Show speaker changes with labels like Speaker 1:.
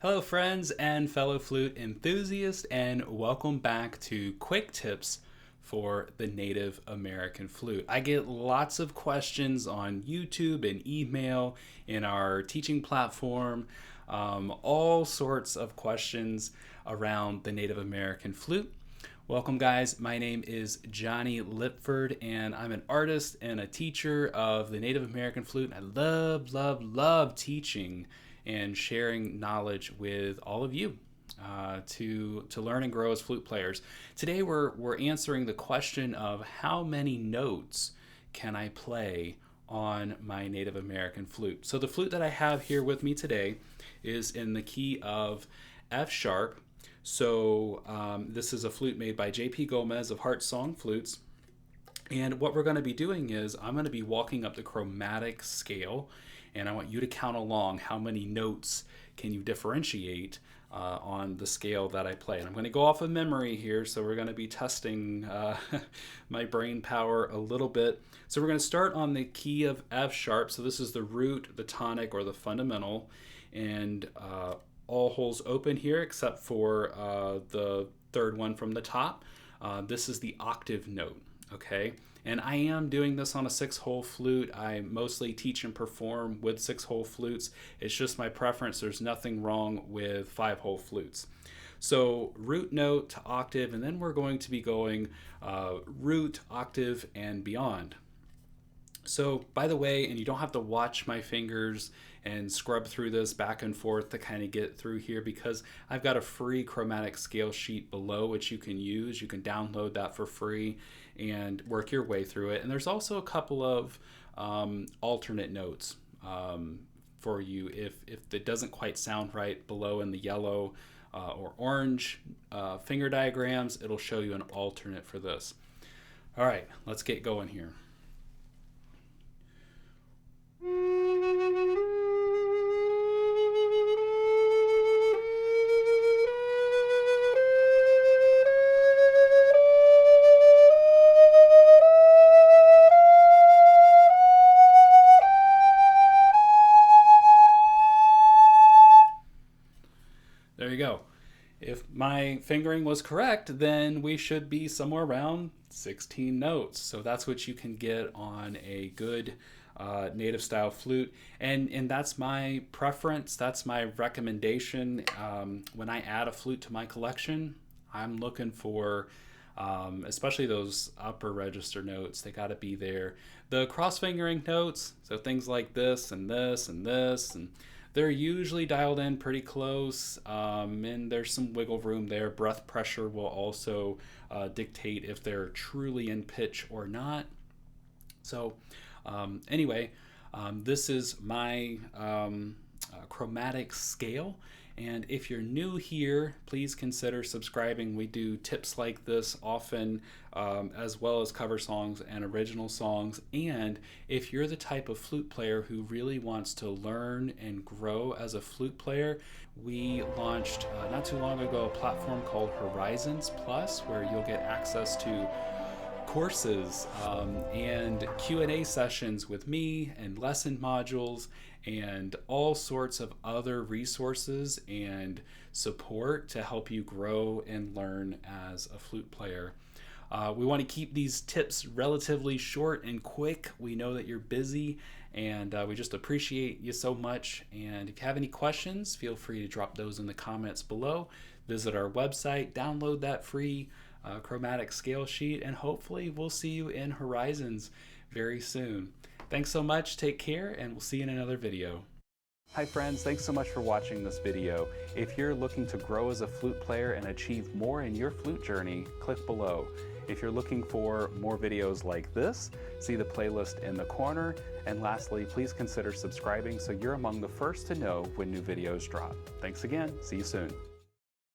Speaker 1: Hello friends and fellow flute enthusiasts, and welcome back to Quick Tips for the Native American Flute. I get lots of questions on YouTube and email in our teaching platform, all sorts of questions around the Native American Flute. Welcome guys, my name is Jonny Lipford and I'm an artist and a teacher of the Native American Flute. I love teaching and sharing knowledge with all of you to learn and grow as flute players. Today we're answering the question of how many notes can I play on my Native American flute. So the flute that I have here with me today is in the key of F sharp. So this is a flute made by J.P. Gomez of Heart Song Flutes. And what we're going to be doing is I'm going to be walking up the chromatic scale, and I want you to count along how many notes can you differentiate on the scale that I play. And I'm going to go off of memory here, so we're going to be testing my brain power a little bit. So we're going to start on the key of F sharp. So this is the root, the tonic, or the fundamental, and all holes open here except for the third one from the top. This is the octave note. Okay, and I am doing this on a 6-hole flute. I mostly teach and perform with 6-hole flutes. It's just my preference. There's nothing wrong with 5-hole flutes. So root note to octave, and then we're going to be going root, octave, and beyond. So by the way, and you don't have to watch my fingers and scrub through this back and forth to kind of get through here, because I've got a free chromatic scale sheet below which you can use. You can download that for free and work your way through it. And there's also a couple of alternate notes for you if it doesn't quite sound right below in the yellow or orange finger diagrams. It'll show you an alternate for this. All right, let's get going here. There you go. If my fingering was correct, then we should be somewhere around 16 notes. So that's what you can get on a good native style flute. And that's my preference. That's my recommendation. When I add a flute to my collection, I'm looking for especially those upper register notes. They got to be there. The cross fingering notes, so things like this and this and this, and they're usually dialed in pretty close, and there's some wiggle room there. Breath pressure will also dictate if they're truly in pitch or not. So anyway, this is my chromatic scale. And if you're new here, please consider subscribing. We do tips like this often, as well as cover songs and original songs. And if you're the type of flute player who really wants to learn and grow as a flute player, we launched not too long ago a platform called Horizons Plus, where you'll get access to courses and Q&A sessions with me and lesson modules and all sorts of other resources and support to help you grow and learn as a flute player. We want to keep these tips relatively short and quick. We know that you're busy, and we just appreciate you so much. And if you have any questions, feel free to drop those in the comments below. Visit our website, download that free chromatic scale sheet, and hopefully we'll see you in Horizons very soon. Thanks so much, take care, and we'll see you in another video. Hi friends, thanks so much for watching this video. If you're looking to grow as a flute player and achieve more in your flute journey, click below. If you're looking for more videos like this, see the playlist in the corner. And lastly, please consider subscribing so you're among the first to know when new videos drop. Thanks again, see you soon.